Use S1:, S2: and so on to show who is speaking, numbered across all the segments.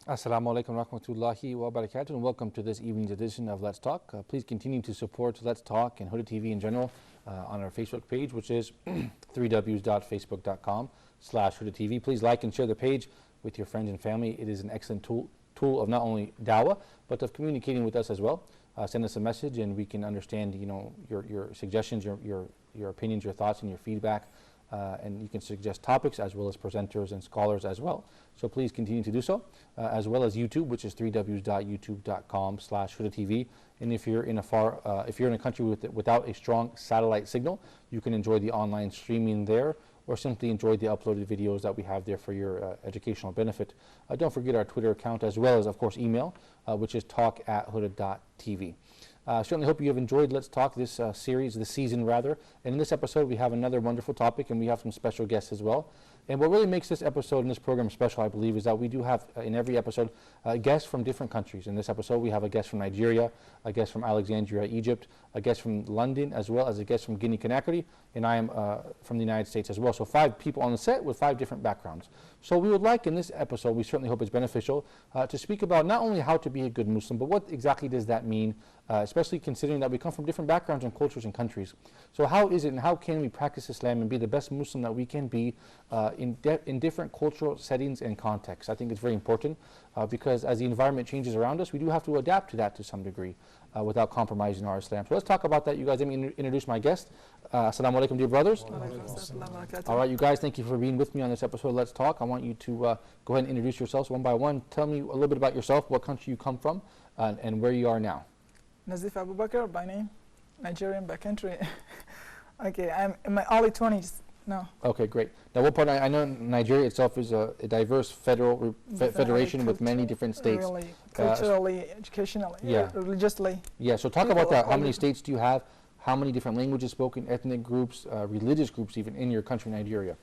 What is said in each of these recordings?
S1: Assalamu alaikum rahmatullahi wa barakatuh, and welcome to this evening's edition of Let's Talk. Please continue to support Let's Talk and Huda TV in general on our Facebook page, which is www.facebook.com/Huda TV. Please like and share the page with your friends and family. It is an excellent tool of not only dawah, but of communicating with us as well. Send us a message and we can understand, your suggestions, your opinions, your thoughts, and your feedback. And you can suggest topics as well as presenters and scholars as well. So please continue to do so, as well as YouTube, which is www.youtube.com/HudaTV. And if you're in a country without a strong satellite signal, you can enjoy the online streaming there, or simply enjoy the uploaded videos that we have there for your educational benefit. Don't forget our Twitter account, as well as, of course, email, which is talk@huda.tv. Certainly hope you have enjoyed Let's Talk, this series, this season rather. And in this episode, we have another wonderful topic, and we have some special guests as well. And what really makes this episode and this program special, I believe, is that we do have, in every episode, guests from different countries. In this episode, we have a guest from Nigeria, a guest from Alexandria, Egypt, a guest from London, as well as a guest from Guinea-Conakry, and I am from the United States as well. So 5 people on the set with 5 different backgrounds. So we would like, in this episode, we certainly hope it's beneficial, to speak about not only how to be a good Muslim, but what exactly does that mean, especially considering that we come from different backgrounds and cultures and countries. So how is it and how can we practice Islam and be the best Muslim that we can be in different cultural settings and contexts? I think it's very important because as the environment changes around us, we do have to adapt to that to some degree without compromising our Islam. So let's talk about that. You guys, let me introduce my guest. Assalamu alaikum, dear brothers. All right, you guys, thank you for being with me on this episode of Let's Talk. I want you to go ahead and introduce yourselves one by one. Tell me a little bit about yourself, what country you come from, and where you are now.
S2: Nazif Abubakar by name, Nigerian by country. Okay, I'm in my early 20s now.
S1: Okay, great. Now, what part? I know Nigeria itself is a diverse federation with many different states.
S2: Really, culturally, educationally, religiously.
S1: Yeah, so talk about that. How many states do you have? How many different languages spoken, ethnic groups, religious groups even in your country, Nigeria?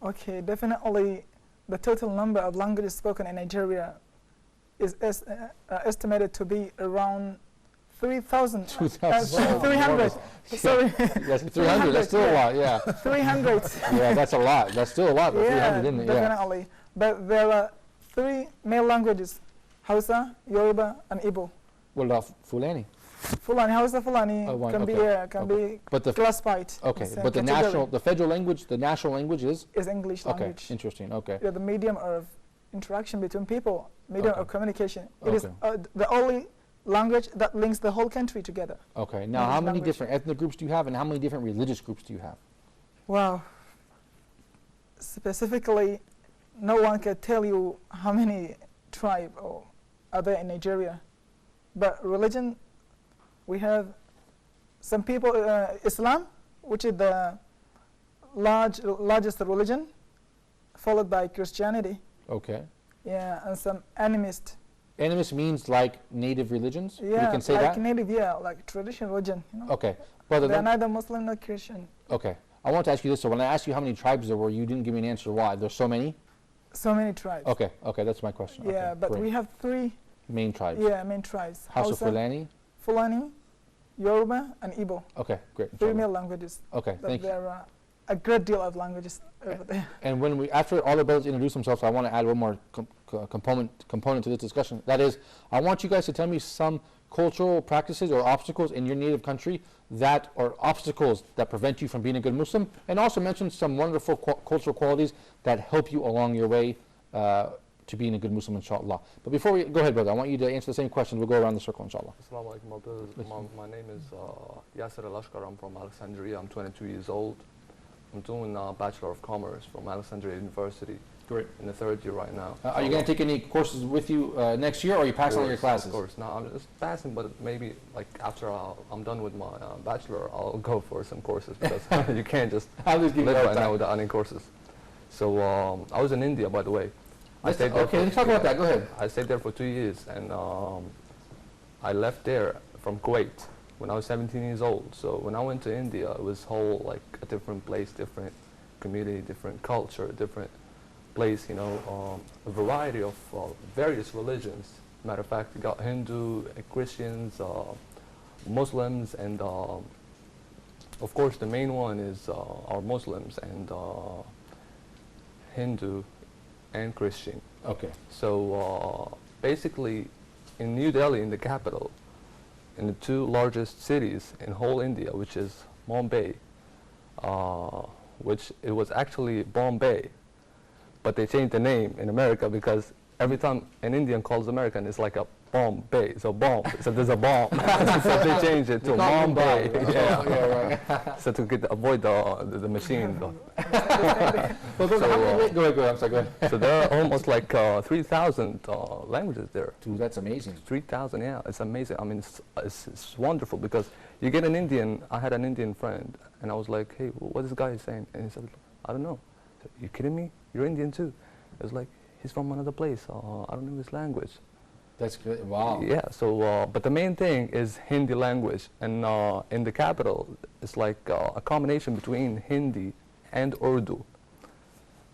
S2: Okay, definitely the total number of languages spoken in Nigeria is estimated to be around 3,000. 300. Sorry.
S1: Yes, 300. That's still a lot. Yeah.
S2: 300.
S1: Yeah, that's a lot. That's still a lot. But 300, isn't it?
S2: Definitely. Yeah. But there are 3 main languages: Hausa, Yoruba, and Igbo.
S1: What about Fulani?
S2: Fulani, Hausa, Fulani can be classified.
S1: Okay, but the federal language, the national language is
S2: English language.
S1: Okay, interesting. Okay.
S2: Yeah, the medium of interaction between people, medium of communication. It is the only language that links the whole country together.
S1: Okay. Now, how many different ethnic groups do you have, and how many different religious groups do you have?
S2: Wow. Specifically, no one can tell you how many tribes are there in Nigeria. But religion, we have some people, Islam, which is the largest religion, followed by Christianity.
S1: Okay.
S2: Yeah, and some animist.
S1: Animist means like native religions?
S2: Yeah,
S1: we can say
S2: like
S1: that?
S2: native, like traditional religion.
S1: Okay.
S2: They're neither Muslim nor Christian.
S1: Okay. I want to ask you this. So when I asked you how many tribes there were, you didn't give me an answer. Why? There's so many?
S2: So many tribes.
S1: Okay. Okay, that's my question.
S2: Yeah,
S1: okay,
S2: but
S1: great.
S2: we have 3
S1: main tribes.
S2: Yeah, main tribes.
S1: Hausa, Fulani?
S2: Fulani, Yoruba, and Igbo.
S1: Okay, great.
S2: 3 main languages.
S1: Okay, thank you.
S2: There are a great deal of languages over there.
S1: And when after all the brothers introduce themselves, I want to add one more component to this discussion. That is, I want you guys to tell me some cultural practices or obstacles in your native country that are obstacles that prevent you from being a good Muslim, and also mention some wonderful cultural qualities that help you along your way to being a good Muslim, inshallah. But before we go ahead, brother, I want you to answer the same question. We'll go around the circle, inshallah.
S3: Assalamu alaikum, my brothers. My name is Yasser Al-Ashkar. I'm from Alexandria. I'm 22 years old. I'm doing a Bachelor of Commerce from Alexandria University.
S1: Great.
S3: In the 3rd year right now.
S1: Are you going to take any courses with you next year, or are you passing all your classes?
S3: Of course. No, I'm just passing, but maybe like after I'm done with my Bachelor, I'll go for some courses because you can't just live right now without any courses. So I was in India, by the way.
S1: Okay, let's talk about that. Go ahead.
S3: I stayed there for 2 years, and I left there from Kuwait when I was 17 years old. So when I went to India, it was like a different place, different community, different culture, different place, a variety of various religions. Matter of fact, you got Hindu, Christians, Muslims, and of course the main one is our Muslims and Hindu and Christian.
S1: Okay.
S3: So basically, in New Delhi, in the capital, in the two largest cities in whole India, which is Mumbai, which it was actually Bombay, but they changed the name in America because every time an Indian calls American, it's like a Bombay, so bomb. So there's a bomb. So they changed it to Mumbai. Yeah. So to avoid the machine.
S1: Well, go ahead. Go ahead. I'm sorry. Go ahead.
S3: So there are almost like 3,000 languages there.
S1: Dude, that's amazing.
S3: 3,000, yeah, it's amazing. I mean, it's wonderful because you get an Indian. I had an Indian friend, and I was like, hey, what is this guy saying? And he said, I don't know. I said, you kidding me? You're Indian too? It was like, he's from another place. I don't know his language.
S1: That's good. Wow.
S3: Yeah, so, but the main thing is Hindi language. And in the capital, it's like a combination between Hindi and Urdu.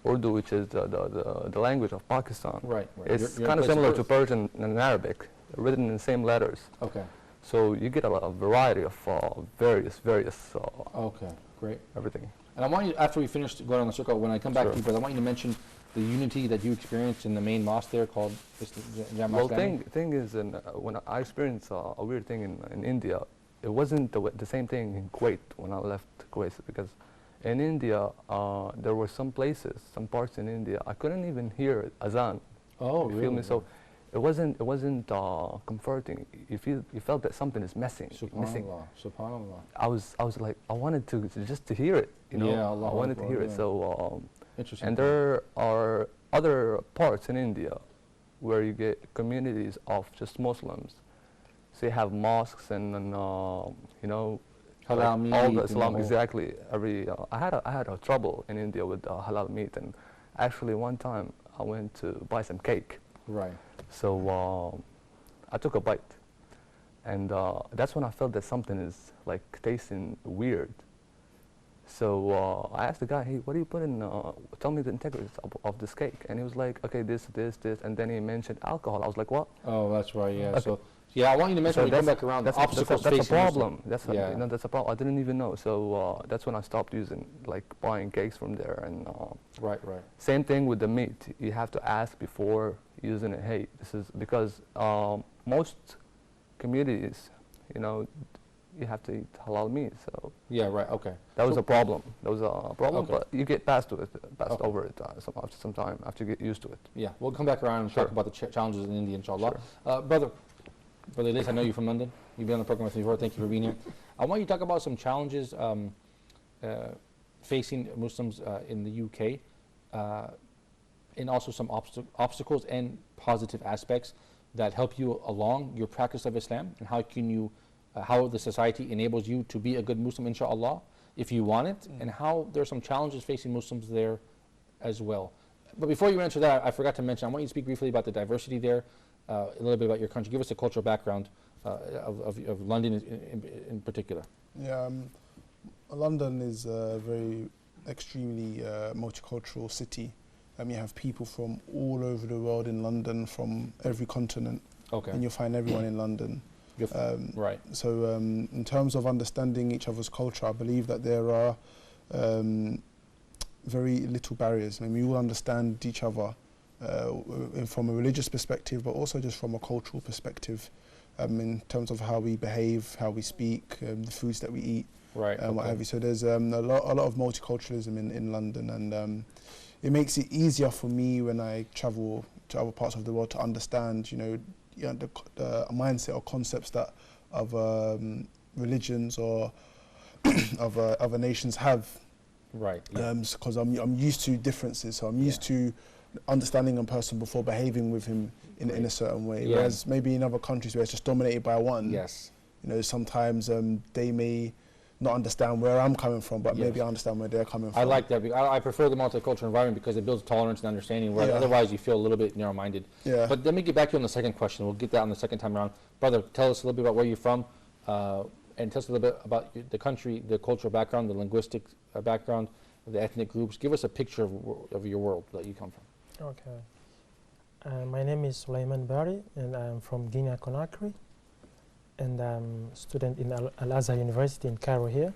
S3: Urdu, which is the language of Pakistan.
S1: Right.
S3: It's kind of similar to Persian and Arabic, written in the same letters.
S1: Okay.
S3: So you get a variety of various
S1: Okay, great.
S3: everything.
S1: And I want you, after we finish going on the circle, when I come back
S3: Sure.
S1: to you, brother, I want you to mention the unity that you experienced in the main mosque there called Jama
S3: Well,
S1: Islami.
S3: thing is, when I experienced a weird thing in India, it wasn't the same thing in Kuwait when I left Kuwait, because in India there were some places, some parts in India I couldn't even hear azan.
S1: Oh,
S3: You
S1: really?
S3: feel me? So it wasn't comforting. You felt that something is missing.
S1: Subhanallah. Subhanallah.
S3: I was like, I wanted to just to hear it. You know,
S1: Yeah, Allahu
S3: I wanted to
S1: Akbar,
S3: hear it.
S1: yeah.
S3: So.
S1: Interesting.
S3: And there are other parts in India where you get communities of just Muslims. So you have mosques and you know,
S1: Halal
S3: like
S1: meat
S3: all the
S1: and
S3: Islam,
S1: the whole-
S3: exactly. I had a trouble in India with halal meat, and actually one time I went to buy some cake.
S1: Right.
S3: So I took a bite, and that's when I felt that something is like tasting weird. So I asked the guy, hey, what do you put in, tell me the integrity of this cake. And he was like, okay, this, and then he mentioned alcohol. I was like, what?
S1: Oh, that's right, yeah.
S3: Okay.
S1: So, yeah, I want you to mention
S3: So
S1: when you come
S3: that's-
S1: back around,
S3: That's,
S1: the obstacles
S3: that's a
S1: facing Muslims.
S3: problem. That's a,
S1: Yeah.
S3: you know, that's a problem. I didn't even know. So that's when I stopped using, like buying cakes from there. And
S1: Right.
S3: same thing with the meat. You have to ask before using it. Hey, this is because most communities, you know, you have to eat halal meat. So
S1: Yeah, right, okay.
S3: that was
S1: So-
S3: a problem. That was a problem,
S1: Okay.
S3: but you get past
S1: Okay.
S3: over it after some time, after you get used to it.
S1: Yeah, we'll come back around and
S3: Sure.
S1: talk about the challenges in India, inshallah.
S3: Sure.
S1: Brother Liz, I know you're from London. You've been on the program with me before. Thank you for being here. I want you to talk about some challenges facing Muslims in the UK, and also some obstacles and positive aspects that help you along your practice of Islam, and how can you, how the society enables you to be a good Muslim, inshallah, if you want it, and how there are some challenges facing Muslims there as well. But before you answer that, I forgot to mention, I want you to speak briefly about the diversity there, a little bit about your country. Give us a cultural background of London in particular.
S4: Yeah, London is a very extremely multicultural city. You have people from all over the world in London, from every continent,
S1: Okay.
S4: and you'll find everyone in London.
S1: Right.
S4: So in terms of understanding each other's culture, I believe that there are very little barriers. I mean, we all understand each other from a religious perspective, but also just from a cultural perspective, in terms of how we behave, how we speak, the foods that we eat,
S1: Right.
S4: what have you. So there's a lot of multiculturalism in London, and it makes it easier for me when I travel to other parts of the world to understand, the mindset or concepts that other religions or other nations have.
S1: Right.
S4: Because I'm used to differences, so I'm used to understanding a person before behaving with him in a certain way.
S1: Yeah.
S4: Whereas maybe in other countries where it's just dominated by one,
S1: Yes.
S4: sometimes they may not understand where I'm coming from, but
S1: Yes.
S4: maybe I understand where they're coming from.
S1: I like that. I prefer the multicultural environment because it builds tolerance and understanding, where
S4: Yeah.
S1: otherwise you feel a little bit narrow-minded.
S4: Yeah.
S1: But let me get back to you on the second question. We'll get that on the second time around. Brother, tell us a little bit about where you're from, and tell us a little bit about the country, the cultural background, the linguistic background, the ethnic groups. Give us a picture of your world that you come from.
S5: Okay. My name is Sulaiman Bari, and I'm from Guinea-Conakry, and I'm a student in Al-Azhar University in Cairo here.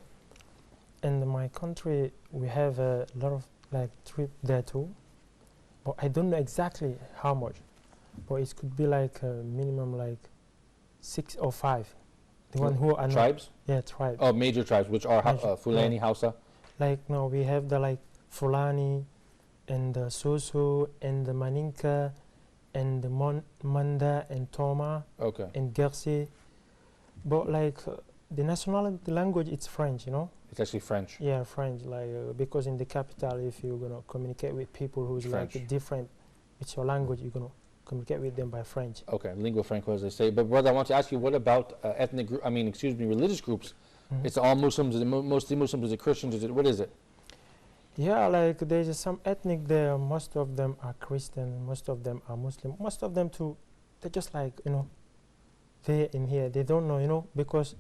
S5: And in my country, we have a lot of trip there too. but I don't know exactly how much. But it could be like minimum like 6 or 5. The one who are not,
S1: Tribes?
S5: yeah, tribes.
S1: Oh, major tribes, which are
S5: Major,
S1: Fulani,
S5: yeah.
S1: Hausa.
S5: Like no, we have the like Fulani, and the Susu, and the Maninka, and the Manda, and Toma,
S1: Okay.
S5: and Gersi. But like the national language, it's French, you know.
S1: It's actually French.
S5: Yeah, French. Like because in the capital, if you're gonna communicate with people who's like
S1: French.
S5: different, it's your language. You're gonna communicate with them by French.
S1: Okay, lingua franca, as they say. But brother, I want to ask you, what about ethnic group? I mean, excuse me, religious groups?
S5: Mhm.
S1: It's all Muslims. Is it mostly Muslims? Is it Christians? Is it what is it?
S5: Yeah, like there's some ethnic there. Most of them are Christian. Most of them are Muslim. Most of them too. They're just like they in here. They don't know, because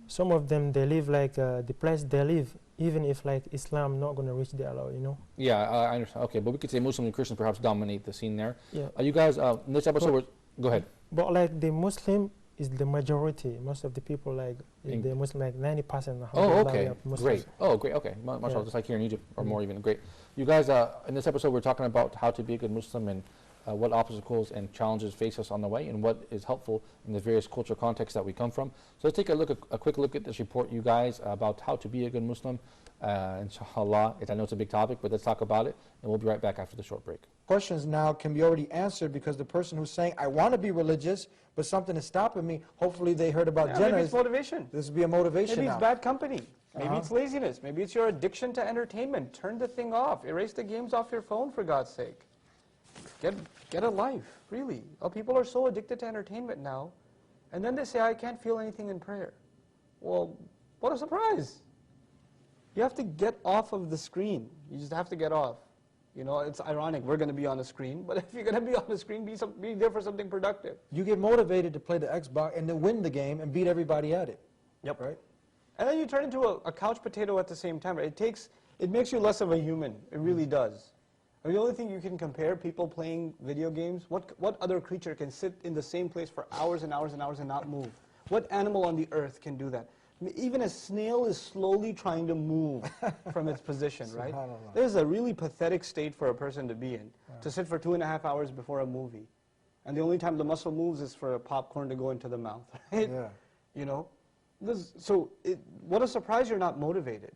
S5: some of them they live like the place they live. Even if like Islam not gonna reach their level.
S1: Yeah, I understand. Okay, but we could say Muslim and Christian perhaps dominate the scene there.
S5: Yeah.
S1: You guys, in this episode, go ahead.
S5: But like the Muslim is the majority. Most of the people like
S1: In-
S5: the Muslim, like 90%.
S1: Oh, okay,
S5: are Muslims.
S1: great. Oh, great. Okay, mashallah,
S5: Yeah.
S1: just like here in Egypt or
S5: Mhm.
S1: more even. Great. You guys, in this episode, we're talking about how to be a good Muslim and what obstacles and challenges face us on the way, and what is helpful in the various cultural contexts that we come from. So let's take a quick look at this report, you guys, about how to be a good Muslim. Inshallah, I know it's a big topic, but let's talk about it, and we'll be right back after the short break.
S6: Questions now can be already answered because the person who's saying, I want to be religious, but something is stopping me, hopefully they heard about
S7: Maybe
S6: Jannah.
S7: it's motivation.
S6: This will be a motivation
S7: Maybe
S6: now.
S7: it's bad company. Maybe
S6: Uh-huh.
S7: it's laziness. Maybe it's your addiction to entertainment. Turn the thing off. Erase the games off your phone, for God's sake. Get a life, really. People are so addicted to entertainment now, and then they say, I can't feel anything in prayer. Well, what a surprise. You have to get off of the screen. You just have to get off. It's ironic, we're going to be on a screen, but if you're going to be on a screen, be there for something productive.
S6: You get motivated to play the Xbox and to win the game and beat everybody at it.
S7: Yep.
S6: Right?
S7: And then you turn into a couch potato at the same time. It makes you less of a human. It really does. The only thing you can compare people playing video games, what other creature can sit in the same place for hours and hours and hours and not move? What animal on the earth can do that? I mean, even a snail is slowly trying to move from its position, right?
S6: Subhanallah.
S7: There's a really pathetic state for a person to be in, to sit for 2.5 hours before a movie. And the only time the muscle moves is for a popcorn to go into the mouth, right?
S6: Yeah.
S7: What a surprise you're not motivated.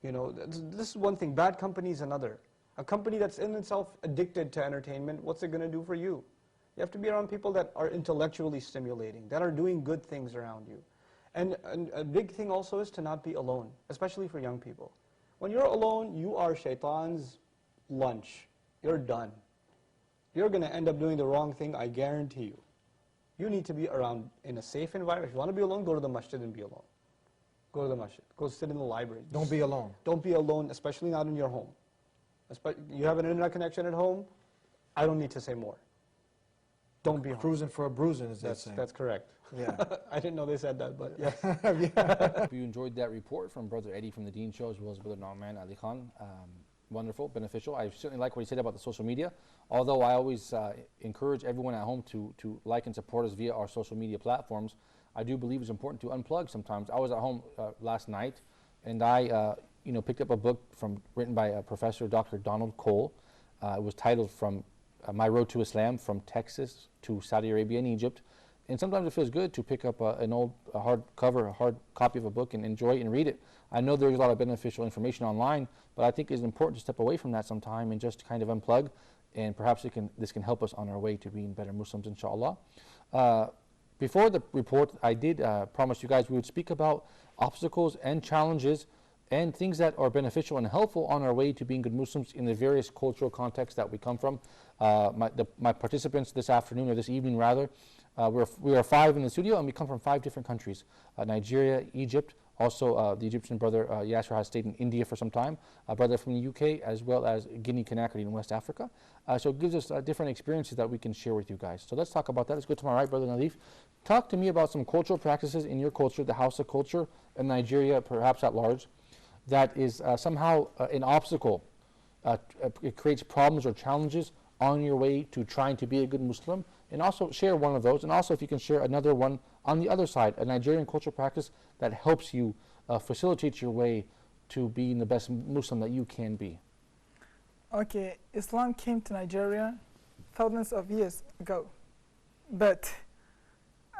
S7: This is one thing. Bad company is another. A company that's in itself addicted to entertainment, what's it going to do for you? You have to be around people that are intellectually stimulating, that are doing good things around you. And a big thing also is to not be alone, especially for young people. When you're alone, you are shaitan's lunch. You're done. You're going to end up doing the wrong thing, I guarantee you. You need to be around in a safe environment. If you want to be alone, go to the masjid and be alone. Go to the masjid. Go sit in the library.
S6: Don't be alone.
S7: Don't be alone, especially not in your home. You have an internet connection at home, I don't need to say more. Don't be home.
S6: Cruising for a bruising, as they say.
S7: That's correct.
S6: Yeah.
S7: I didn't know they said that, but yes.
S1: Hope you enjoyed that report from Brother Eddie from the Deen Show, as well as Brother Nauman Ali Khan. Wonderful, beneficial. I certainly like what he said about the social media, although I always encourage everyone at home to like and support us via our social media platforms. I do believe it's important to unplug sometimes. I was at home last night, and I picked up a book written by Professor Dr. Donald Cole. It was titled "From My Road to Islam: From Texas to Saudi Arabia and Egypt." And sometimes it feels good to pick up an old hard copy of a book and enjoy it and read it. I know there's a lot of beneficial information online, but I think it's important to step away from that sometime and just kind of unplug. And perhaps this can help us on our way to being better Muslims, inshallah. Before the report, I did promise you guys we would speak about obstacles and challenges and things that are beneficial and helpful on our way to being good Muslims in the various cultural contexts that we come from. My participants this afternoon, or this evening rather, we are 5 in the studio, and we come from 5 different countries: Nigeria, Egypt. Also, the Egyptian brother Yasser has stayed in India for some time. A brother from the UK, as well as Guinea-Conakry in West Africa. So it gives us different experiences that we can share with you guys. So let's talk about that. Let's go to my right, Brother Nadif. Talk to me about some cultural practices in your culture, the Hausa culture, in Nigeria, perhaps at large, that is somehow an obstacle. It creates problems or challenges on your way to trying to be a good Muslim, and also share one of those, and also if you can share another one on the other side, a Nigerian cultural practice that helps you facilitate your way to being the best Muslim that you can be.
S2: Okay, Islam came to Nigeria thousands of years ago. But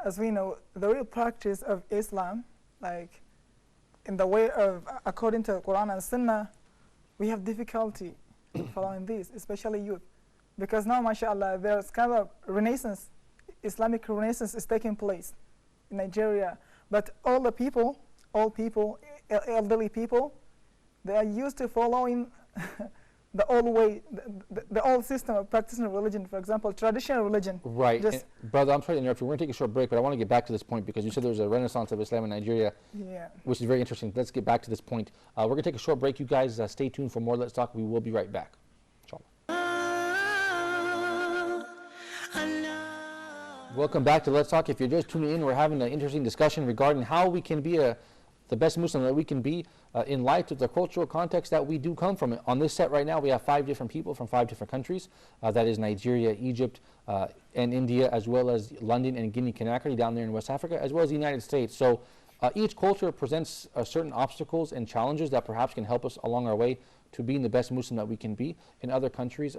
S2: as we know, the real practice of Islam, like in the way of, according to the Quran and Sunnah, we have difficulty following this, especially youth. Because now, mashallah, there's kind of renaissance, Islamic renaissance is taking place in Nigeria. But all people, elderly people, they are used to following the old way, the old system of practicing religion, for example, traditional religion.
S1: Right.
S2: Just
S1: Brother, I'm sorry to interrupt you. We're going to take a short break, but I want to get back to this point because you said there's a renaissance of Islam in Nigeria,
S2: yeah.
S1: which is very interesting. Let's get back to this point. We're going to take a short break. You guys stay tuned for more Let's Talk. We will be right back. Welcome back to Let's Talk. If you're just tuning in, we're having an interesting discussion regarding how we can be the best Muslim that we can be in light of the cultural context that we do come from. On this set right now, we have 5 different people from 5 different countries. That is Nigeria, Egypt, and India, as well as London and Guinea-Conakry down there in West Africa, as well as the United States. So each culture presents certain obstacles and challenges that perhaps can help us along our way to being the best Muslim that we can be. In other countries,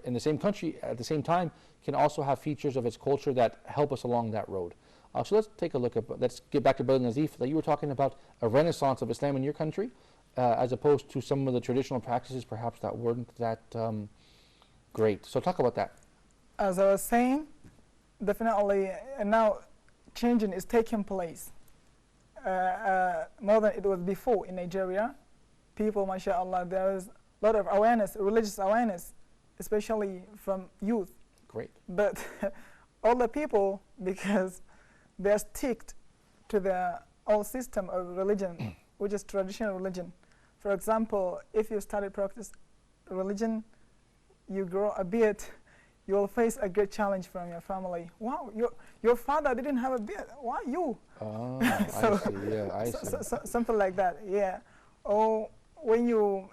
S1: in the same country, at the same time, can also have features of its culture that help us along that road. So let's take a look at, let's get back to Brother Nazif, that you were talking about a renaissance of Islam in your country, as opposed to some of the traditional practices perhaps that weren't that great. So talk about that.
S2: As I was saying, definitely now changing is taking place more than it was before in Nigeria. People, mashallah, there is a lot of awareness, religious awareness, especially from youth.
S1: Great.
S2: But all the people, because they're sticked to the old system of religion, which is traditional religion. For example, if you started practice religion, you grow a beard, you will face a great challenge from your family. Wow, your father didn't have a beard. Why you?
S1: Oh,
S2: So-
S1: I see. Yeah, I see.
S2: Something like that, yeah. Or when you,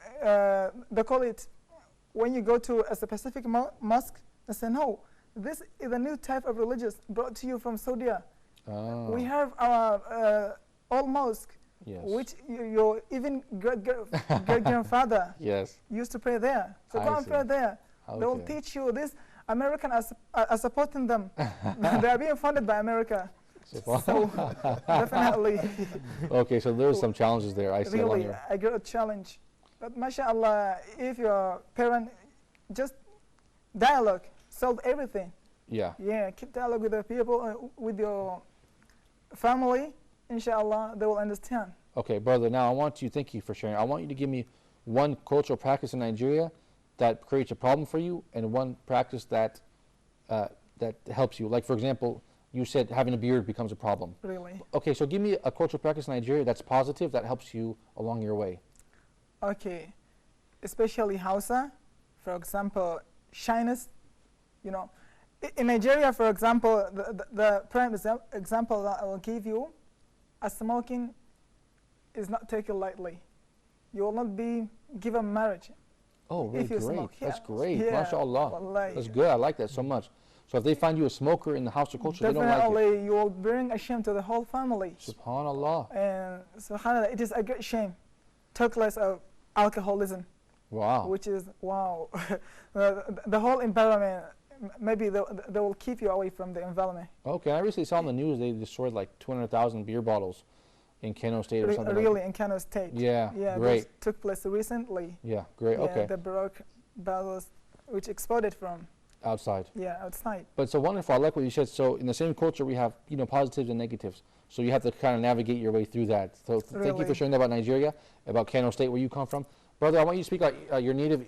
S2: they call it, when you go to a specific mosque, they say, no, this is a new type of religion brought to you from Saudi.
S1: Oh,
S2: We have our old mosque,
S1: yes.
S2: which your even great-grandfather
S1: Yes.
S2: used to pray there. So
S1: I
S2: go and
S1: see.
S2: pray there. They will
S1: Okay.
S2: teach you this. Americans are supporting them. They are being funded by America. So definitely,
S1: Okay, so there's some challenges there. I see along
S2: really,
S1: your.
S2: a great challenge. But mashallah, if your parent just dialogue, solve everything.
S1: Yeah.
S2: Yeah, keep dialogue with the people, with your family. Inshallah, they will understand.
S1: Okay, brother. Now I want you. Thank you for sharing. I want you to give me one cultural practice in Nigeria that creates a problem for you, and one practice that that helps you. Like for example, you said having a beard becomes a problem.
S2: Really.
S1: Okay, so give me a cultural practice in Nigeria that's positive, that helps you along your way.
S2: Okay, especially Hausa, for example, shyness. You know, in Nigeria, for example, the prime example that I will give you, smoking is not taken lightly. You will not be given marriage.
S1: Oh, really
S2: If you
S1: great.
S2: smoke,
S1: That's
S2: yeah.
S1: great.
S2: Yeah,
S1: MashaAllah.
S2: wallahi.
S1: That's good. I like that so much. So if they find you a smoker in the house or culture, they don't like it.
S2: Definitely, you will bring a shame to the whole family.
S1: Subhanallah.
S2: And subhanallah, it is a great shame. Talk less of alcoholism,
S1: Wow.
S2: which is, wow. The whole environment, maybe they will keep you away from the environment.
S1: Okay, I recently saw on the news they destroyed like 200,000 beer bottles in Kano State or something.
S2: Really,
S1: Like
S2: in Kano State.
S1: Yeah,
S2: Yeah,
S1: great.
S2: this took place recently.
S1: Yeah, great.
S2: Yeah,
S1: Okay,
S2: the Baroque bottles, which exploded from,
S1: outside.
S2: outside.
S1: But so wonderful. I like what you said. So in the same culture, we have positives and negatives. So you have to kind of navigate your way through that. So thank you for
S2: Really.
S1: sharing that about Nigeria, about Kano State, where you come from, brother. I want you to speak about your native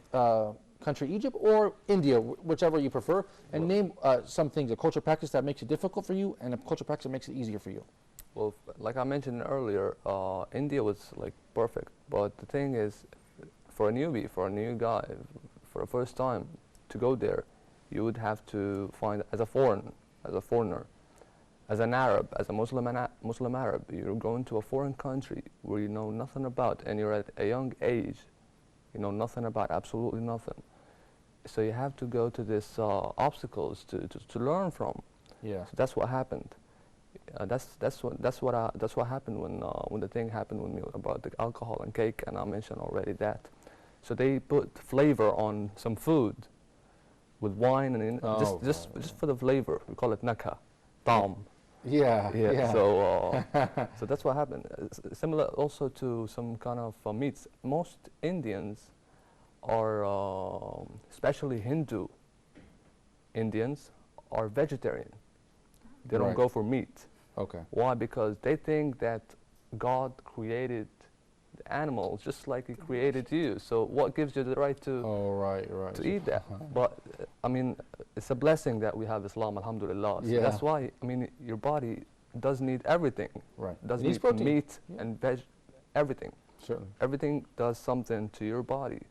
S1: country, Egypt, or India, whichever you prefer, and name some things, a cultural practice that makes it difficult for you, and a cultural practice that makes it easier for you.
S3: Well, like I mentioned earlier, India was like perfect. But the thing is, for a newbie, for a new guy, for the first time to go there, you would have to find, as a foreigner, as an Arab, as a Muslim Arab, you're going to a foreign country where you know nothing about, and you're at a young age, you know nothing about, absolutely nothing. So you have to go to these obstacles to learn from.
S1: Yeah.
S3: So that's what happened. That's what happened when the thing happened with me about the alcohol and cake, and I mentioned already that. So they put flavor on some food with wine and just for the flavor. We call it nakha, ta'am.
S1: Yeah, yeah.
S3: So that's what happened. Similar also to some kind of meats. Most Indians are, especially Hindu Indians, are vegetarian. They don't
S1: Right.
S3: go for meat.
S1: Okay.
S3: Why? Because they think that God created the animals just like He created you. So what gives you the right to
S1: right.
S3: to eat that? But I mean, it's a blessing that we have Islam, alhamdulillah. So
S1: Yeah.
S3: that's why, I mean, your body does need everything.
S1: Right.
S3: Does
S1: It needs
S3: need
S1: protein.
S3: meat
S1: Yeah.
S3: and veg, everything.
S1: Certainly.
S3: Everything does something to your body,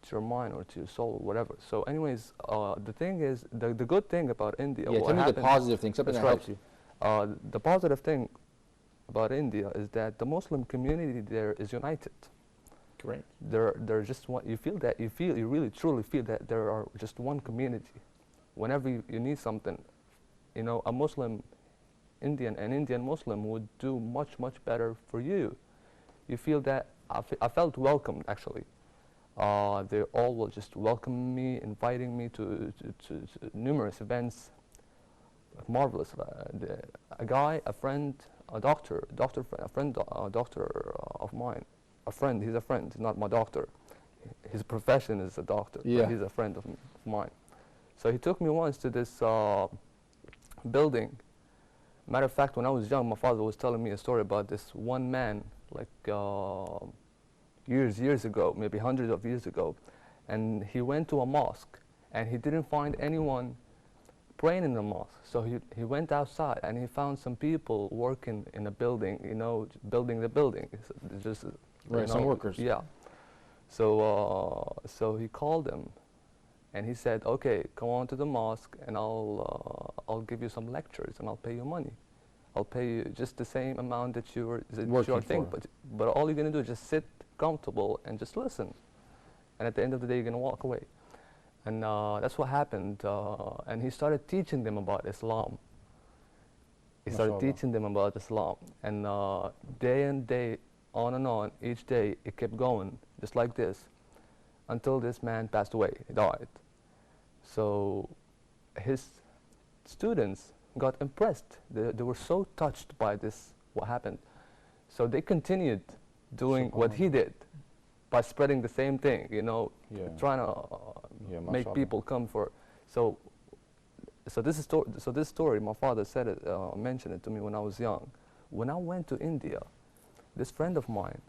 S3: to your mind, or to your soul, whatever. So anyways, the thing is, the good thing about India,
S1: Yeah,
S3: what
S1: tell me the
S3: happened-
S1: positive thing, something that
S3: That's
S1: helps you.
S3: the positive thing about India is that the Muslim community there is united.
S1: Great.
S3: They're just one. You really truly feel that there are just one community. Whenever you need something, you know, a Muslim Indian, an Indian Muslim would do much better for you. You feel that I felt welcomed actually. They all will just welcome me, inviting me to numerous events. Marvelous. A guy, a friend, a doctor of mine. He's a friend, he's not my doctor. His profession is a doctor,
S1: Yeah.
S3: but he's a friend of mine. So he took me once to this building. Matter of fact, when I was young, my father was telling me a story about this one man, like years ago, maybe hundreds of years ago, and he went to a mosque, and he didn't find anyone praying in the mosque. So he went outside, and he found some people working in a building, you know, building the building. It's just,
S1: Right, some workers.
S3: Yeah. So he called them, and he said, "Okay, come on to the mosque, and I'll give you some lectures, and I'll pay you money. I'll pay you just the same amount that you are
S1: Working
S3: thinking,
S1: for.
S3: but all you're gonna do is just sit comfortable and just listen. And at the end of the day, you're gonna walk away." And that's what happened. And he started teaching them about Islam. He started
S1: MashaAllah.
S3: teaching them about Islam, and day and day, on and on, each day it kept going, just like this, until this man passed away. He died. So his students got impressed. They were so touched by this, what happened. So they continued doing what he did by spreading the same thing, you know,
S1: Yeah.
S3: trying to
S1: Yeah,
S3: make
S1: mashallah.
S3: people come for. So this story, my father said it, mentioned it to me when I was young. When I went to India, this friend of mine,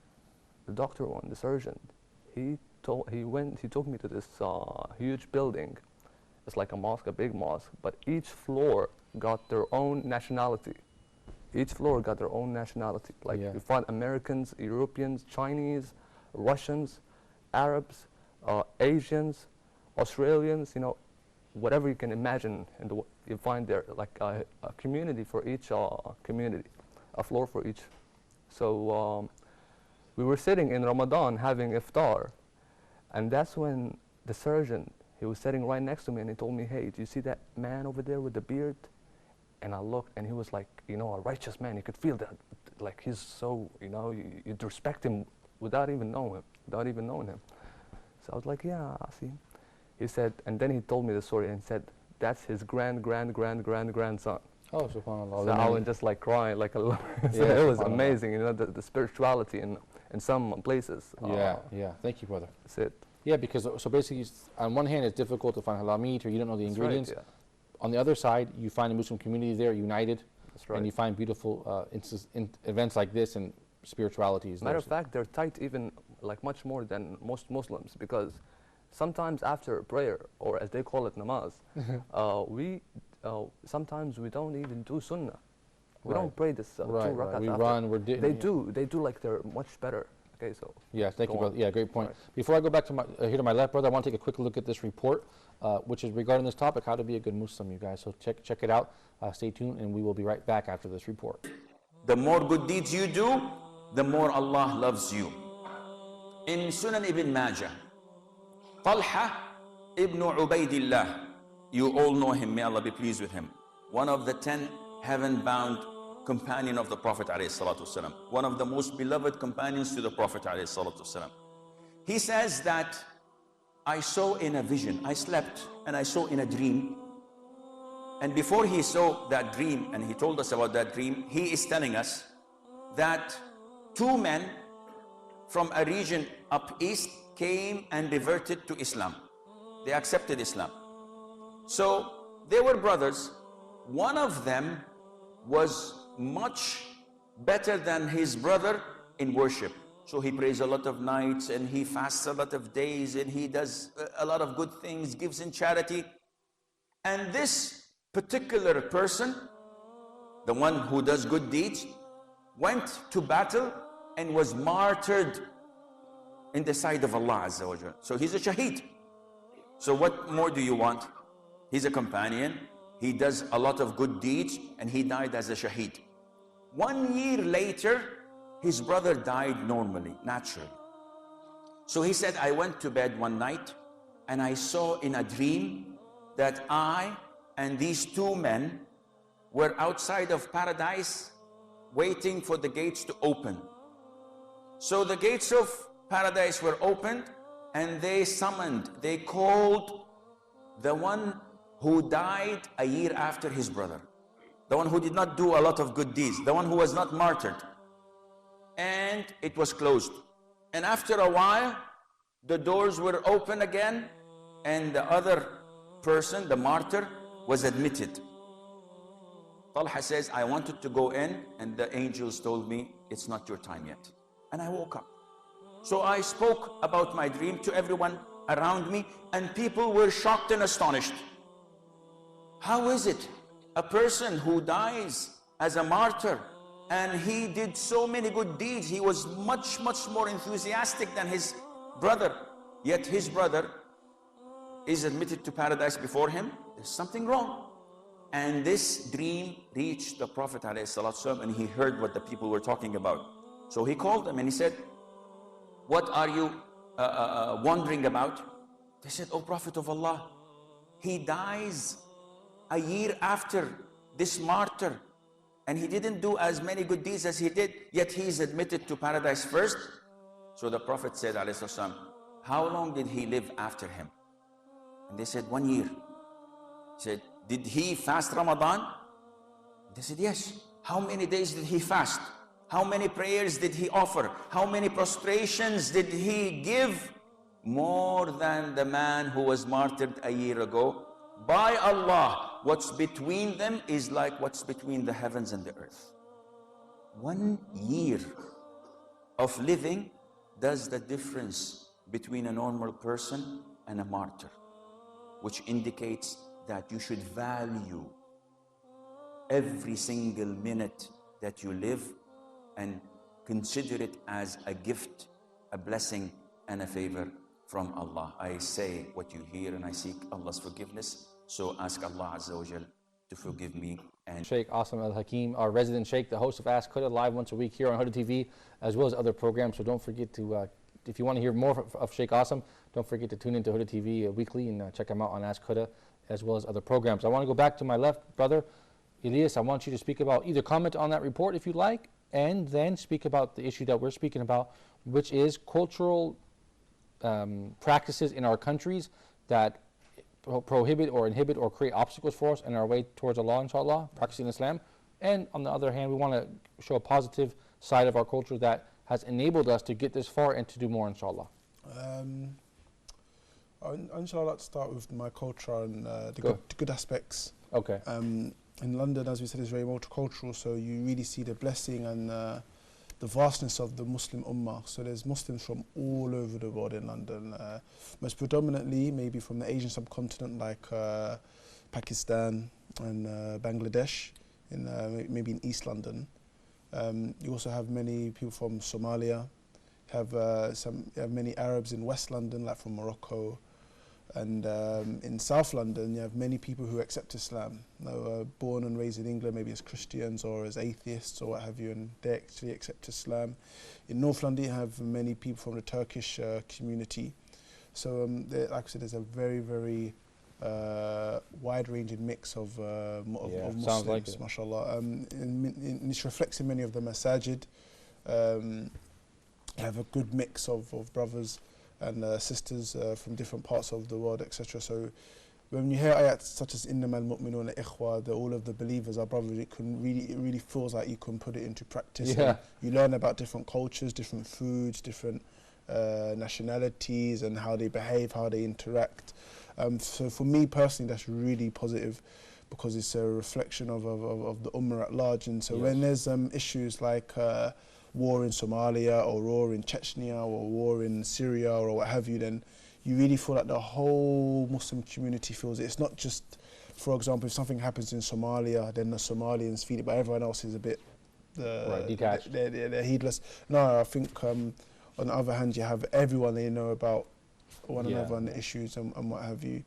S3: the doctor one, the surgeon, he took me to this huge building. It's like a mosque, a big mosque, but each floor got their own nationality. Each floor got their own nationality. Like
S1: Yeah.
S3: you find Americans, Europeans, Chinese, Russians, Arabs, Asians, Australians, you know, whatever you can imagine, you find there like a community for each community, a floor for each. So we were sitting in Ramadan having iftar, and that's when the surgeon, he was sitting right next to me, and he told me, "Hey, do you see that man over there with the beard?" And I looked, and he was like, you know, a righteous man. You could feel that, like he's so, you know, you'd respect him without even knowing him. So I was like, yeah, I see. He said, and then he told me the story and said, that's his grandson.
S1: Oh, subhanAllah.
S3: So I was just like crying, like a little. So
S1: Yeah,
S3: it was
S1: subhanAllah.
S3: amazing, you know, the spirituality in some places.
S1: Yeah. Thank you, brother.
S3: That's it.
S1: Yeah, because so basically, on one hand, it's difficult to find halal meat, or you don't know the
S3: That's
S1: ingredients.
S3: Right, yeah.
S1: On the other side, you find a Muslim community there, united,
S3: That's right.
S1: and you find beautiful events like this and spirituality is
S3: Matter
S1: there.
S3: of fact, they're tight even like much more than most Muslims, because sometimes after prayer, or as they call it, namaz, sometimes we don't even do sunnah. We
S1: Right.
S3: don't pray this 2 rakats
S1: We
S3: after.
S1: run,
S3: They do like they're much better. Okay, so
S1: Yeah, thank you,
S3: Go
S1: brother.
S3: on.
S1: Yeah, great point.
S3: Right.
S1: Before I go back to here to my left, brother, I want to take a quick look at this report, which is regarding this topic, how to be a good Muslim, you guys. So check it out. Stay tuned, and we will be right back after this report.
S8: The more good deeds you do, the more Allah loves you. In Sunan ibn Majah, Talha ibn Ubaidillah, you all know him, may Allah be pleased with him. One of the 10 heaven-bound companion of the Prophet ﷺ, one of the most beloved companions to the Prophet ﷺ. He says that I saw in a vision, I slept and I saw in a dream. And before he saw that dream and he told us about that dream, he is telling us that two men from a region up east came and reverted to Islam. They accepted Islam. So they were brothers. One of them was much better than his brother in worship. So he prays a lot of nights and he fasts a lot of days and he does a lot of good things, gives in charity. And this particular person, the one who does good deeds, went to battle and was martyred in the sight of Allah Azza wa Jal. So he's a shaheed. So what more do you want? He's a companion, he does a lot of good deeds, and he died as a shaheed. 1 year later, his brother died normally, naturally. So he said, I went to bed one night and I saw in a dream that I and these two men were outside of paradise waiting for the gates to open. So the gates of paradise were opened and they called the one who died a year after his brother, the one who did not do a lot of good deeds, the one who was not martyred. And it was closed. And after a while, the doors were open again and the other person, the martyr, was admitted. Talha says, I wanted to go in and the angels told me, it's not your time yet. And I woke up. So I spoke about my dream to everyone around me and people were shocked and astonished. How is it a person who dies as a martyr and he did so many good deeds, he was much more enthusiastic than his brother, yet his brother is admitted to paradise before him? There's something wrong. And this dream reached the Prophet ﷺ and he heard what the people were talking about. So he called them and he said, what are you wondering about? They said, oh Prophet of Allah, he dies a year after this martyr and he didn't do as many good deeds as he did, yet he is admitted to paradise first. So the Prophet said, ﷺ, how long did he live after him? And they said, 1 year. He said, did he fast Ramadan? They said, yes. How many days did he fast? How many prayers did he offer? How many prostrations did he give? More than the man who was martyred a year ago. By Allah, what's between them is like what's between the heavens and the earth. 1 year of living does the difference between a normal person and a martyr, which indicates that you should value every single minute that you live and consider it as a gift, a blessing and a favor from Allah. I say what you hear and I seek Allah's forgiveness. So ask Allah Azza wa Jal to forgive me. And
S1: Sheikh Asim Al-Hakim, our resident Sheikh, the host of Ask Huda, live once a week here on Huda TV, as well as other programs. So don't forget to, if you want to hear more of Sheikh Asim, don't forget to tune into Huda TV weekly and check him out on Ask Huda, as well as other programs. I want to go back to my left brother, Elias. I want you to speak about, either comment on that report if you like, and then speak about the issue that we're speaking about, which is cultural practices in our countries that prohibit or inhibit or create obstacles for us in our way towards Allah, inshallah, practicing Islam. And on the other hand, we want to show a positive side of our culture that has enabled us to get this far and to do more, inshallah.
S4: Inshallah, I'd like to start with my culture and the good aspects.
S1: Okay.
S4: In London, as we said, is very multicultural, so you really see the blessing and the vastness of the Muslim Ummah. So there's Muslims from all over the world in London, most predominantly maybe from the Asian subcontinent, like Pakistan and Bangladesh, maybe in East London. You also have many people from Somalia. You have many Arabs in West London, like from Morocco. And in South London, you have many people who accept Islam. Born and raised in England, maybe as Christians or as atheists or what have you, and they actually accept Islam. In North London, you have many people from the Turkish community. So, like I said, there's a very wide-ranging mix of Muslims,
S1: like it.
S4: mashallah. And it reflects in many of the masajid. You have a good mix of brothers and sisters from different parts of the world, etc. So when you hear ayats such as innamal mu'minuna ikhwa, that all of the believers are brothers, it really feels like you can put it into practice.
S1: Yeah.
S4: You learn about different cultures, different foods, different nationalities, and how they behave, how they interact. So for me personally, that's really positive, because it's a reflection of the ummah at large. And so when there's issues like war in Somalia, or war in Chechnya, or war in Syria, or what have you, then you really feel like the whole Muslim community feels it. It's not just, for example, if something happens in Somalia, then the Somalians feel it, but everyone else is a bit
S1: detached.
S4: They're heedless. No, I think on the other hand, you have everyone, they know about one another and the issues and what have you.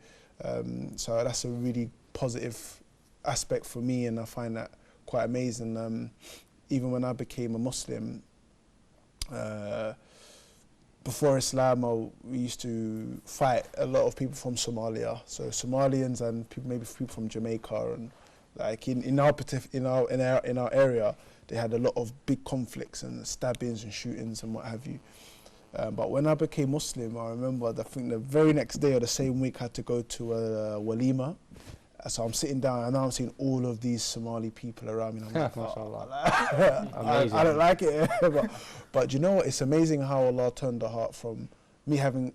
S4: So that's a really positive aspect for me, and I find that quite amazing. Even when I became a Muslim, before Islam, we used to fight a lot of people from Somalia. So Somalians and maybe people from Jamaica, and like in our area, they had a lot of big conflicts and stabbings and shootings and what have you. But when I became Muslim, I remember, I think the very next day or the same week, I had to go to a walima. So I'm sitting down and now I'm seeing all of these Somali people around me. And I'm like, I don't like it. but you know what? It's amazing how Allah turned the heart from me having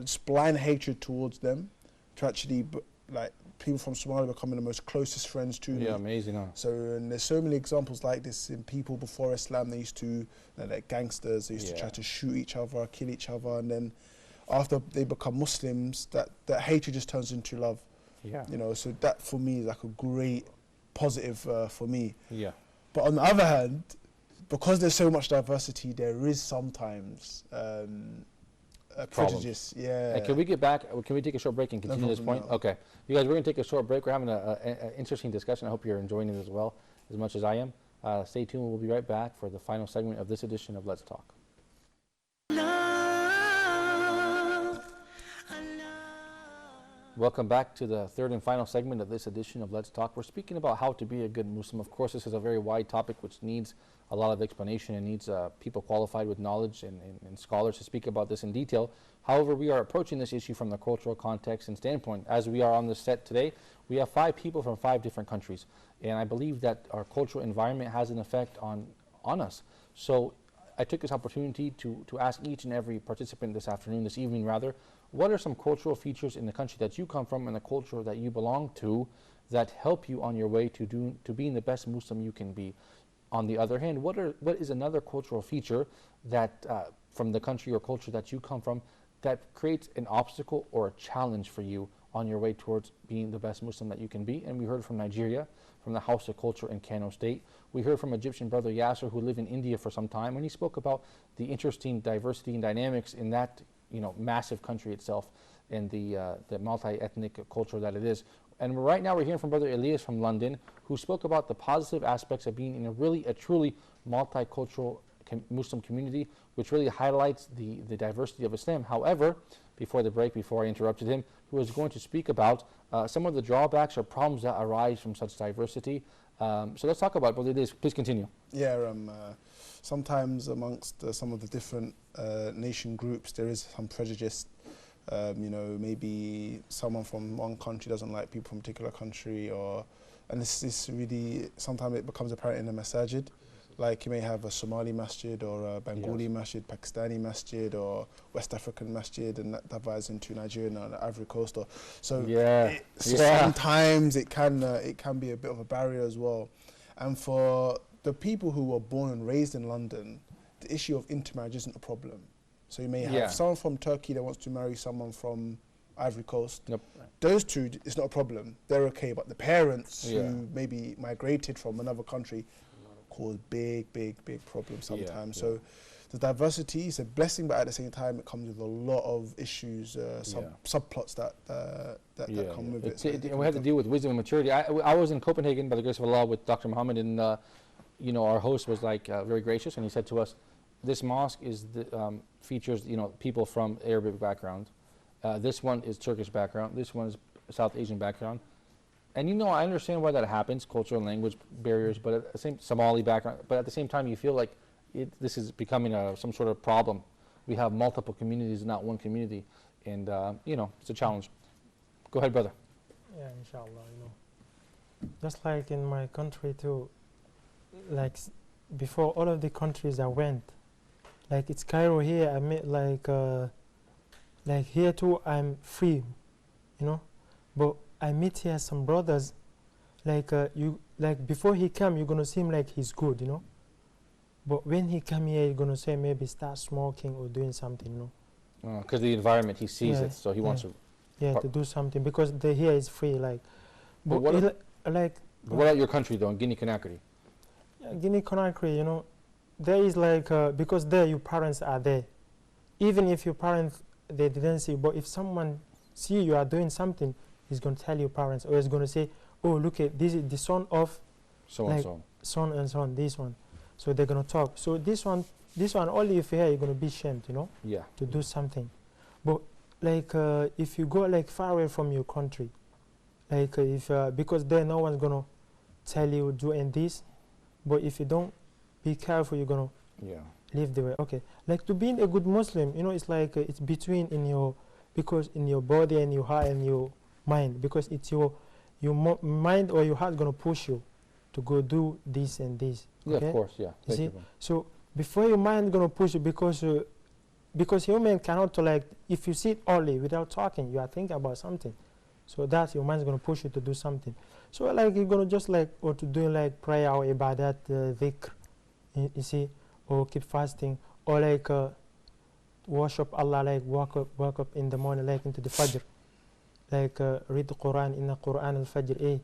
S4: just blind hatred towards them to actually, like, people from Somalia becoming the most closest friends to me.
S1: Yeah, amazing, huh?
S4: So, and there's so many examples like this in people before Islam. They used to, like gangsters, they used to try to shoot each other, kill each other, and then after they become Muslims, that hatred just turns into love.
S1: Yeah.
S4: You know, so that for me is like a great positive for me.
S1: Yeah.
S4: But on the other hand, because there's so much diversity, there is sometimes prejudice. Yeah.
S1: And can we get back? Can we take a short break and continue this point?
S4: No.
S1: Okay. You guys, we're going to take a short break. We're having an interesting discussion. I hope you're enjoying it as well, as much as I am. Stay tuned. We'll be right back for the final segment of this edition of Let's Talk. Welcome back to the third and final segment of this edition of Let's Talk. We're speaking about how to be a good Muslim. Of course, this is a very wide topic which needs a lot of explanation and needs people qualified with knowledge and scholars to speak about this in detail. However, we are approaching this issue from the cultural context and standpoint. As we are on this set today, we have 5 people from 5 different countries. And I believe that our cultural environment has an effect on us. So I took this opportunity to ask each and every participant this evening rather, what are some cultural features in the country that you come from and the culture that you belong to that help you on your way to being the best Muslim you can be? On the other hand, what is another cultural feature that from the country or culture that you come from that creates an obstacle or a challenge for you on your way towards being the best Muslim that you can be? And we heard from Nigeria, from the House of Culture in Kano State. We heard from Egyptian brother Yasser, who lived in India for some time, and he spoke about the interesting diversity and dynamics in that massive country itself and the multi-ethnic culture that it is. And right now we're hearing from Brother Elias from London, who spoke about the positive aspects of being in a truly multicultural Muslim community, which really highlights the diversity of Islam. However, before the break, before I interrupted him, he was going to speak about some of the drawbacks or problems that arise from such diversity. So let's talk about it, Brother Elias. Please continue.
S4: Yeah, sometimes amongst some of the different nation groups, there is some prejudice. Maybe someone from one country doesn't like people from a particular country, and this is really, sometimes it becomes apparent in the masajid. Like you may have a Somali masjid or a Bengali masjid, Pakistani masjid or West African masjid, and that divides into Nigeria and the Ivory Coast. Sometimes it can be a bit of a barrier as well. And for the people who were born and raised in London, the issue of intermarriage isn't a problem. So you may have someone from Turkey that wants to marry someone from Ivory Coast.
S1: Nope.
S4: Those two, it's not a problem. They're okay. But the parents who maybe migrated from another country cause big problems sometimes. So the diversity is a blessing, but at the same time, it comes with a lot of issues, subplots that come with it.
S1: And we have to deal with wisdom and maturity. I was in Copenhagen by the grace of Allah with Dr. Muhammad, and our host was very gracious, and he said to us, this mosque is features people from Arabic background. This one is Turkish background. This one is South Asian background. And I understand why that happens, cultural and language barriers, but at the same Somali background. But at the same time, you feel like this is becoming some sort of problem we have multiple communities, not one community, and you know, it's a challenge. Go ahead, brother.
S5: Yeah, inshallah, you know. Just like in my country too, like before all of the countries I went, like it's Cairo here, I met like here too I'm free, you know. But I meet here some brothers, like like before he come, you're gonna see him like he's good, you know. But when he come here, you're gonna say maybe start smoking or doing something, you know.
S1: Because the environment, he sees
S5: Yeah,
S1: it, so he wants to.
S5: Yeah, to do something because the here is free, like.
S1: But
S5: But
S1: what
S5: it
S1: ab-
S5: like
S1: But what about your country, though, in Guinea-Conakry?
S5: Guinea Conakry, you know, there is like because there your parents are there. Even if your parents they didn't see, but if someone see you are doing something, he's gonna tell your parents, or he's gonna say, "Oh, look at this is the son of
S1: So
S5: like
S1: and so.
S5: son and son, this one." So they're gonna talk. So this one, only if you hear, you're gonna be shamed, you know,
S1: Yeah.
S5: to do something. But like if you go like far away from your country, like if because there no one's gonna tell you doing this, but if you don't be careful, you're gonna
S1: Yeah.
S5: live the way. Okay, like to being a good Muslim, you know, it's like it's between in your because in your body and your heart and your mind, because it's your mind or your heart gonna push you to go do this and this.
S1: Yeah,
S5: Okay?
S1: of course, yeah.
S5: You
S1: Thank
S5: see,
S1: you, bro.
S5: so before your mind gonna push you, because human cannot like if you sit only without talking, you are thinking about something. So that's your mind's gonna push you to do something. So like you're gonna just like or to do like prayer or ibadat, dhikr, you see, or keep fasting, or like worship Allah, like wake up in the morning, like into the Fajr, like read the Quran. In the Quran al-Fajr,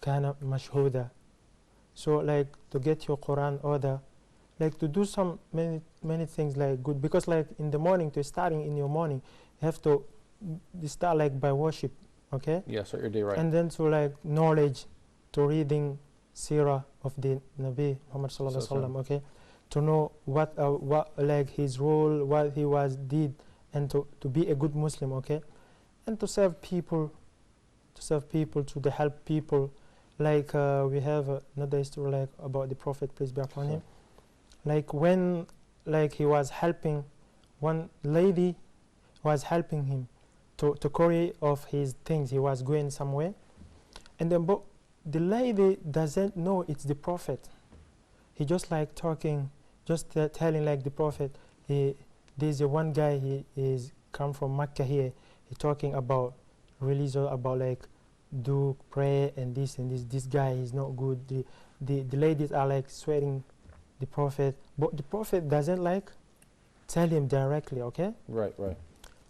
S5: kana mashhuda. So like to get your Quran order, like to do some many things like good, because like in the morning to starting in your morning, you have to start like by worship, okay?
S1: Yeah, start your day right.
S5: And then to like knowledge, to reading Sirah of the Nabi Muhammad sallallahu alaihi wasallam, okay? To know what like his role, what he did, and to be a good Muslim, okay? And to serve people, to help people. Like we have another story like about the Prophet, peace be upon him. Like when like he was helping, one lady was helping him to carry off his things. He was going somewhere, and then but the lady doesn't know it's the Prophet. He just like talking, just telling like the Prophet, there's a one guy, he is come from Mecca here. He talking about religion, about like do prayer and this and this. This guy is not good. The ladies are like swearing the Prophet, but the Prophet doesn't like tell him directly, okay?
S1: Right, right.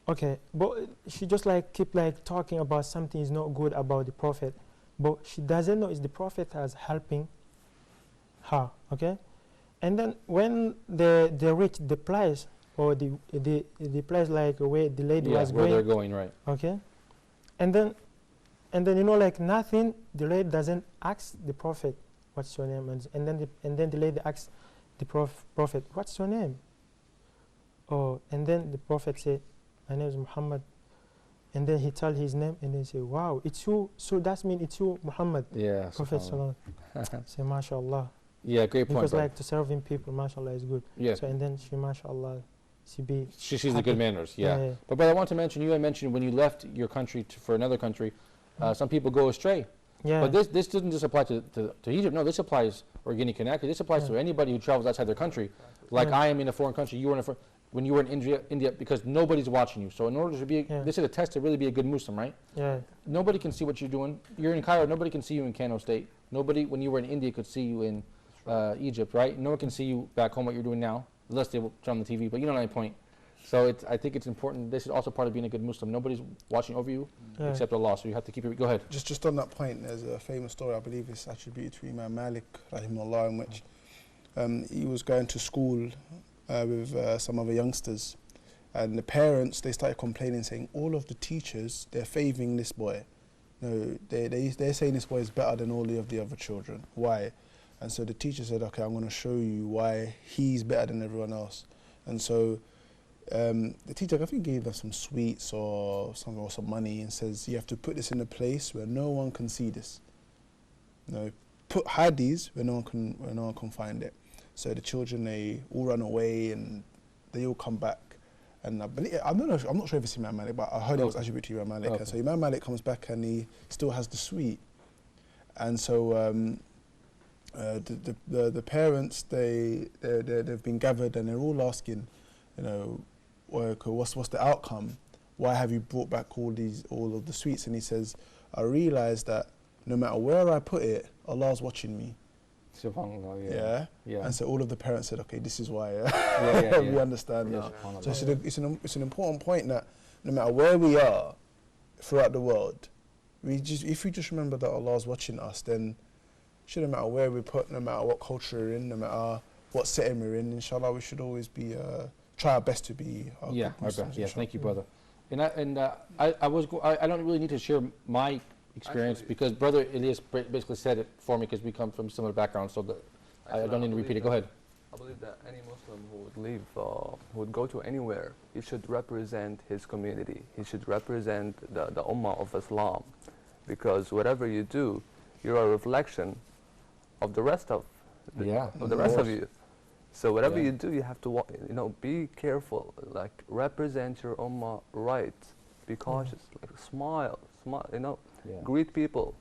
S5: Okay, but she just like keep like talking about something is not good about the Prophet, but she doesn't know is the Prophet as helping her, okay? And then when they reach the place or the place like where the lady
S1: Yeah,
S5: was
S1: where they're
S5: going,
S1: going, right.
S5: okay? And then you know like nothing, the lady doesn't ask the Prophet what's your name, and then the lady asks the Prophet, what's your name? Oh, and then the Prophet said, my name is Muhammad. And then he tell his name, and then say, wow, it's you. So that means it's you, Muhammad.
S1: Yeah.
S5: Prophet
S1: subhanallah.
S5: sallallahu say, mashallah.
S1: Yeah, great point.
S5: Because
S1: brother.
S5: like to serving people, mashallah is good.
S1: Yeah.
S5: So and then she, mashallah,
S1: She sees the
S5: happy.
S1: good manners, yeah.
S5: Yeah.
S1: But I want to mention, you had mentioned when you left your country for another country, some people go astray.
S5: Yeah.
S1: But this doesn't just apply to Egypt. No, this applies, or Guinea-Conakry. This applies to anybody who travels outside their country. Like I am in a foreign country, you were in a when you were in India, because nobody's watching you. So in order to be, this is a test to really be a good Muslim, right?
S5: Yeah.
S1: Nobody can see what you're doing. You're in Cairo. Nobody can see you in Kano State. Nobody, when you were in India, could see you in Egypt, right? No one can see you back home what you're doing now, unless they will turn on the TV. But you know my point. So I think it's important. This is also part of being a good Muslim. Nobody's watching over you except Allah. So you have to keep it. Go ahead.
S4: Just on that point, there's a famous story, I believe it's attributed to Imam Malik, rahimahullah, in which he was going to school with some other youngsters. And the parents, they started complaining, saying all of the teachers, they're favouring this boy. No, they're saying this boy is better than all of the other children. Why? And so the teacher said, okay, I'm going to show you why he's better than everyone else. And so the teacher, I think, gave them some sweets or some money and says, you have to put this in a place where no one can see this. No, hide these where no one can find it. So the children, they all run away and they all come back. And I believe, I'm not sure if it's Imam Malik, but I heard it was attributed to Imam Malik.
S1: Okay.
S4: So Imam Malik comes back and he still has the sweet. And so the parents, they've been gathered and they're all asking, you know, okay, what's the outcome? Why have you brought back all of the sweets? And he says, I realised that no matter where I put it, Allah's watching me.
S1: SubhanAllah,
S4: Yeah.
S1: Yeah.
S4: And so all of the parents said, okay, this is why
S1: Yeah,
S4: we
S1: yeah.
S4: understand
S1: Yeah,
S4: now.
S1: SubhanAllah.
S4: So it's an important point that no matter where we are throughout the world, if we just remember that Allah's watching us, then it shouldn't matter where we put, no matter what culture we're in, no matter what setting we're in, inshallah, we should always be try our best to be
S1: Our
S4: good
S1: best.
S4: Muslims,
S1: Yeah,
S4: inshallah.
S1: thank you, brother. And I don't really need to share my experience
S3: Actually-
S1: because Brother Ilyas basically said it for me because we come from similar backgrounds, so I don't need to repeat it. Go ahead.
S3: I believe that any Muslim who would leave, who would go to anywhere, he should represent his community. He should represent the Ummah of Islam, because whatever you do, you're a reflection of the rest of the rest of you. So whatever
S1: Yeah.
S3: you do, you have to be careful. Like represent your Ummah right. Be cautious. Like smile.
S1: Yeah.
S3: Greet people.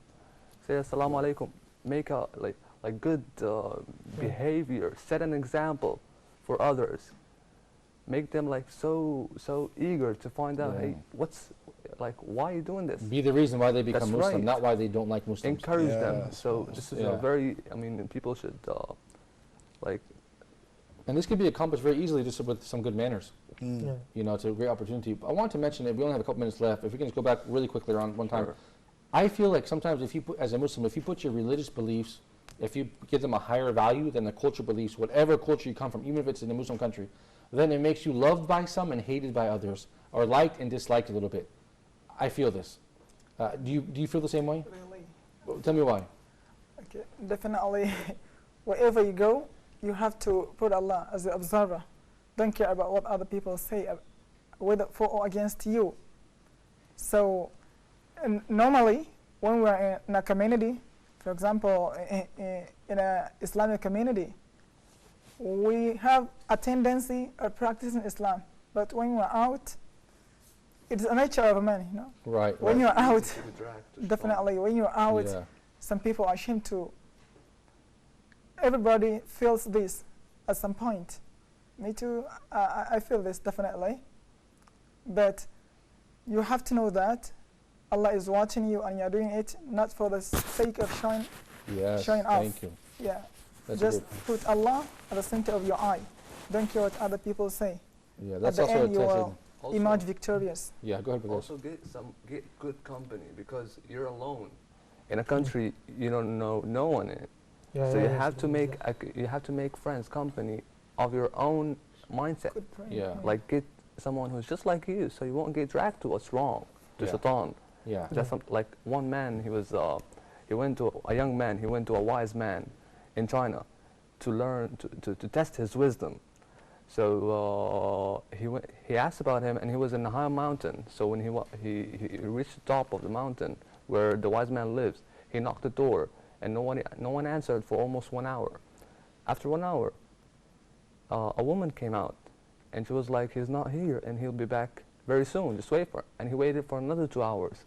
S3: Say assalamu alaikum. Make a like good behavior. Set an example for others. Make them like so eager to find out,
S1: Yeah.
S3: hey, why are you doing this?
S1: Be the reason why they become
S3: That's
S1: Muslim,
S3: right.
S1: not why they don't like Muslims.
S3: Encourage
S4: Yeah,
S3: them. So this is
S1: Yeah.
S3: a very, people should like.
S1: And this could be accomplished very easily just with some good manners.
S4: Mm.
S5: Yeah.
S1: You know, it's a great opportunity. I want to mention it. We only have a couple minutes left. If we can just go back really quickly around one time.
S3: Sure.
S1: I feel like sometimes if you put, as a Muslim, if you put your religious beliefs, if you give them a higher value than the culture beliefs, whatever culture you come from, even if it's in a Muslim country, then it makes you loved by some and hated by others, or liked and disliked a little bit. I feel this. Do you feel the same way?
S2: Really.
S1: Tell me why.
S2: Okay, definitely. Wherever you go, you have to put Allah as the observer. Don't care about what other people say, whether for or against you. So, normally, when we're in a community, for example, in an Islamic community, we have a tendency of practicing Islam. But when we're out, it's a nature of a man, you know.
S1: Right.
S2: When
S1: right.
S2: you're out,
S3: To be dragged to
S2: definitely, when you're out,
S1: Yeah.
S2: some people are ashamed to. Everybody feels this at some point. Me too, I feel this definitely. But you have to know that Allah is watching you and you're doing it not for the sake of showing.
S1: Yes.
S2: Showing off.
S1: Thank you.
S2: Yeah.
S1: That's
S2: Just
S1: good.
S2: put Allah at the center of your eye. Don't care what other people say.
S1: Yeah,
S2: At
S1: that's
S2: the
S1: also
S2: end,
S1: a
S2: you
S1: test.
S2: will
S3: Also-
S2: emerge victorious.
S1: Yeah, go ahead with this.
S3: Also get good company, because you're alone in a country you don't know no one in.
S5: Yeah,
S3: So
S5: yeah,
S3: you
S5: yeah,
S3: have to make friends, company of your own mindset.
S2: Good point.
S1: Yeah.
S3: Like get someone who's just like you, so you won't get dragged to what's wrong, to
S1: Yeah.
S3: shaitan.
S1: Yeah.
S3: Just like one man, he went to a young man, he went to a wise man in China to learn to test his wisdom. So he asked about him, and he was in a high mountain. So when he reached the top of the mountain where the wise man lives, he knocked the door, and no one answered for almost 1 hour. After 1 hour, a woman came out, and she was like, he's not here, and he'll be back very soon, just wait for him. And he waited for another 2 hours.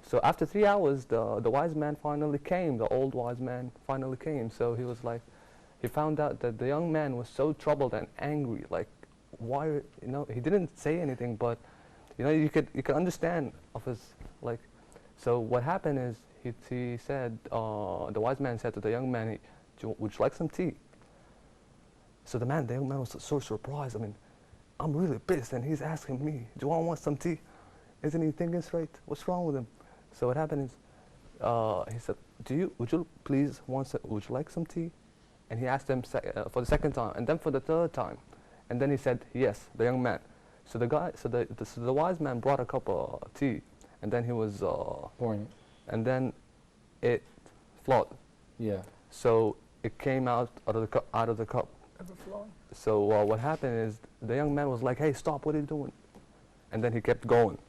S3: So after 3 hours, the wise man finally came, the old wise man finally came. So he was like, he found out that the young man was so troubled and angry, like, why, he didn't say anything, but, you could understand of his, like, so what happened is, he said, the wise man said to the young man, would you like some tea? So the young man was so surprised. I mean, I'm really pissed, and he's asking me, do I want some tea? Isn't he thinking straight? What's wrong with him? So what happened is, he said, would you like some tea? And he asked him for the second time, and then for the third time. And then he said, yes, the young man. So the wise man brought a cup of tea, and then he was,
S1: Pouring it.
S3: and then it flowed.
S1: Yeah.
S3: So it came out of the cup.
S2: Overflowing.
S3: So what happened is, the young man was like, hey, stop, what are you doing? And then he kept going.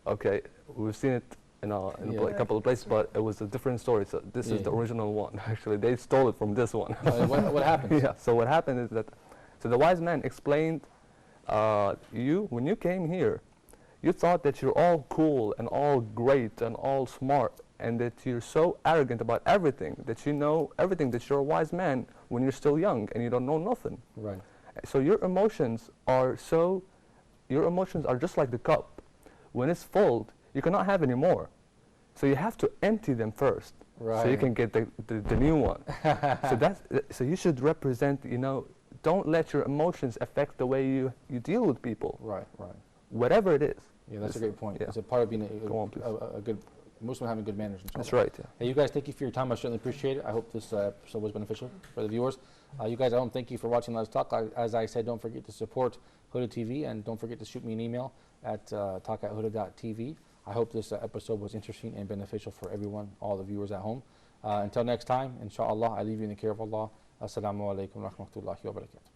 S3: Okay, we've seen it in a couple of places, but it was a different story. So this is the original one. Actually, they stole it from this one.
S1: What happens?
S3: Yeah. So what happened is that, so the wise man explained When you came here, you thought that you're all cool and all great and all smart, and that you're so arrogant about everything, that you know everything, that you're a wise man when you're still young and you don't know nothing.
S1: Right.
S3: So your emotions are just like the cup. When it's full, you cannot have any more. So you have to empty them first, so you
S1: Right.
S3: can get the new one. So you should represent, don't let your emotions affect the way you deal with people,
S1: Right, right.
S3: whatever it is.
S1: Yeah, that's a
S3: It's-
S1: great point.
S3: yeah.
S1: It's a part of being
S3: Go on, please.
S1: a good Muslim, having good manners. Inshallah.
S3: That's right, yeah.
S1: Hey, you guys, thank you for your time. I certainly appreciate it. I hope this episode was beneficial for the viewers. You guys, I don't thank you for watching Let's Talk. As I said, don't forget to support Huda TV, and don't forget to shoot me an email at talk@huda.tv. I hope this episode was interesting and beneficial for everyone, all the viewers at home. Until next time, inshallah, I leave you in the care of Allah. Assalamu alaikum wa rahmatullahi wa barakatuh.